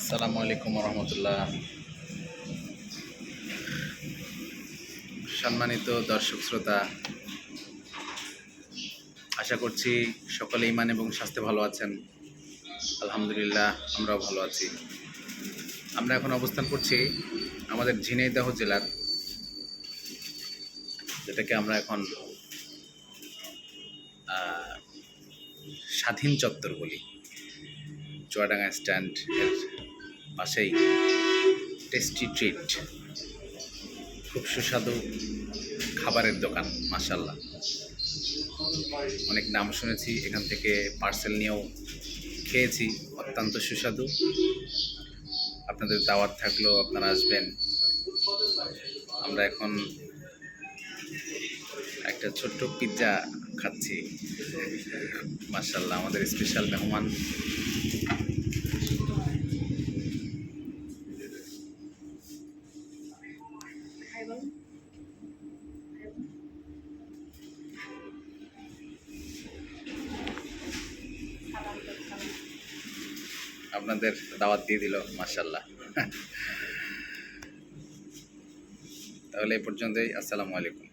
আসসালামু আলাইকুম রহমতুল্লাহ। সম্মানিত দর্শক শ্রোতা, আশা করছি সকলে ইমান এবং স্বাস্থ্যে ভালো আছেন। আলহামদুলিল্লাহ, আমরাও ভালো আছি। আমরা এখন অবস্থান করছি আমাদের ঝিনাইদহ জেলার, যেটাকে আমরা এখন স্বাধীন চত্বর বলি। চুয়াডাঙ্গা স্ট্যান্ড এর পাশেই টেস্টি ট্রিট, খুব সুস্বাদু খাবারের দোকান। মাশাআল্লাহ, অনেক নাম শুনেছি, এখান থেকে পার্সেল নিয়েও খেয়েছি, অত্যন্ত সুস্বাদু। আপনাদের দাওয়াত থাকলেও আপনারা আসবেন। আমরা এখন একটা ছোট্ট পিৎজা খাচ্ছি। মাশাআল্লাহ, আমাদের স্পেশাল মেহমান। আপনাদের দাওয়াত দিয়ে দিল, মাশাআল্লাহ। তাহলে এই পর্যন্তই। আসসালামু আলাইকুম।